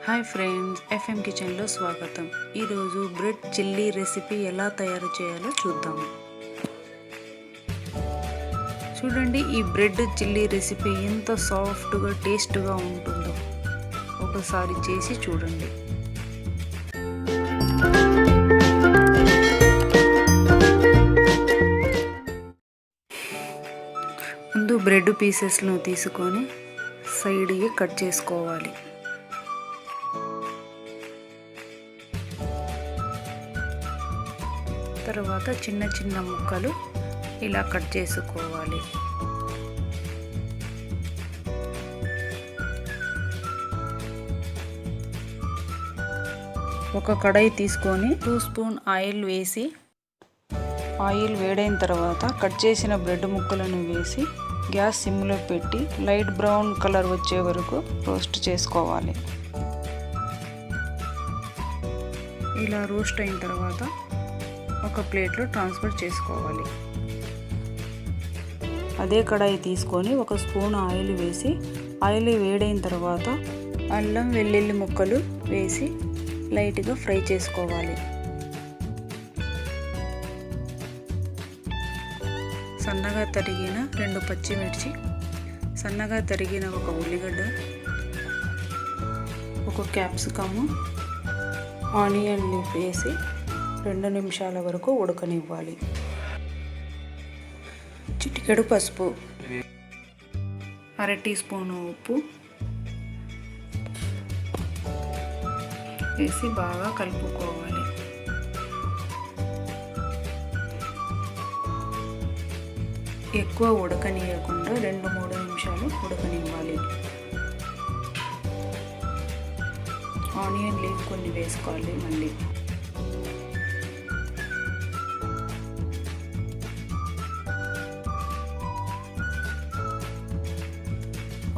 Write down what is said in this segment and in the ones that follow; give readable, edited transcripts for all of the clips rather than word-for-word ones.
Hi friends, FM కిచెన్లో స్వాగతం. ఈరోజు బ్రెడ్ చిల్లీ రెసిపీ ఎలా తయారు చేయాలో చూద్దాము. చూడండి, ఈ బ్రెడ్ చిల్లీ రెసిపీ ఎంత సాఫ్ట్గా టేస్ట్గా ఉంటుందో ఒకసారి చేసి చూడండి. ముందు బ్రెడ్ పీసెస్ను తీసుకొని సైడ్కి కట్ చేసుకోవాలి. తర్వాత చిన్న చిన్న ముక్కలు ఇలా కట్ చేసుకోవాలి. ఒక కడాయి తీసుకొని 2 స్పూన్ ఆయిల్ వేసి, ఆయిల్ వేడైన తర్వాత కట్ చేసిన బ్రెడ్ ముక్కలను వేసి గ్యాస్ సిమ్లో పెట్టి లైట్ బ్రౌన్ కలర్ వచ్చే వరకు రోస్ట్ చేసుకోవాలి. ఇలా రోస్ట్ అయిన తర్వాత ఒక ప్లేట్లో ట్రాన్స్ఫర్ చేసుకోవాలి. అదే కడాయి తీసుకొని 1 స్పూన్ ఆయిల్ వేసి, ఆయిల్ వేడైన తర్వాత అల్లం వెల్లుల్లి ముక్కలు వేసి లైట్గా ఫ్రై చేసుకోవాలి. సన్నగా తరిగిన 2 పచ్చిమిర్చి, సన్నగా తరిగిన 1 ఉల్లిగడ్డ, 1 క్యాప్సికము, ఆనియన్ లీఫ్ వేసి 2 నిమిషాల వరకు ఉడకనివ్వాలి. చిటికెడు పసుపు, 1/2 టీ స్పూను ఉప్పు వేసి బాగా కలుపుకోవాలి. ఎక్కువ ఉడకనీయకుండా 2-3 నిమిషాలు ఉడకనివ్వాలి. ఆనియన్ లీఫ్ కొన్ని వేసుకోవాలి. మళ్ళీ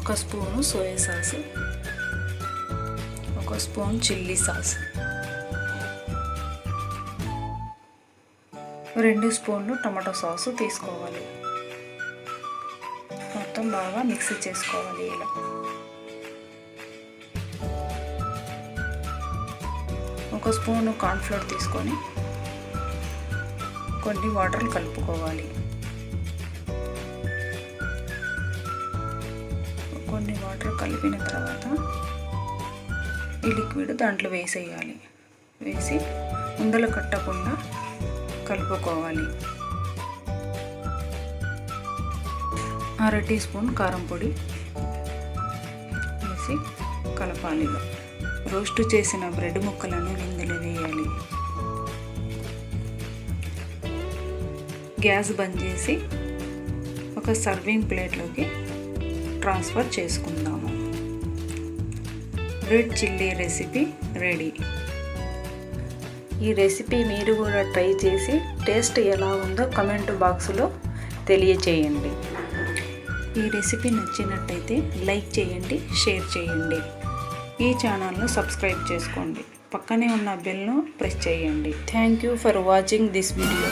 1 spoon soya sauce, 1 spoon chilli sauce, 2 స్పూన్లు టమాటో సాసు తీసుకోవాలి. మొత్తం బాగా మిక్స్ చేసుకోవాలి. ఇలా 1 స్పూను కార్న్ఫ్లోర్ తీసుకొని కొన్ని వాటర్ కలుపుకోవాలి. కొన్ని వాటర్ కలిపిన తర్వాత ఈ లిక్విడ్ దాంట్లో వేసేయాలి. వేసి ఉండలు కట్టకుండా కలుపుకోవాలి. 1/2 టీ స్పూన్ కారం పొడి వేసి కలపాలి. రోస్ట్ చేసిన బ్రెడ్ ముక్కలను ఇందులో వేయాలి. గ్యాస్ బంద్ చేసి ఒక సర్వింగ్ ప్లేట్లోకి ట్రాన్స్ఫర్ చేసుకుందాము. Bread chilli recipe ready. ఈ రెసిపీ మీరు కూడా ట్రై చేసి టేస్ట్ ఎలా ఉందో కమెంట్ బాక్స్లో తెలియచేయండి. ఈ రెసిపీ నచ్చినట్టయితే లైక్ చేయండి, షేర్ చేయండి. ఈ ఛానల్ను సబ్స్క్రైబ్ చేసుకోండి. పక్కనే ఉన్న బెల్ను ప్రెస్ చేయండి. Thank you for watching this video.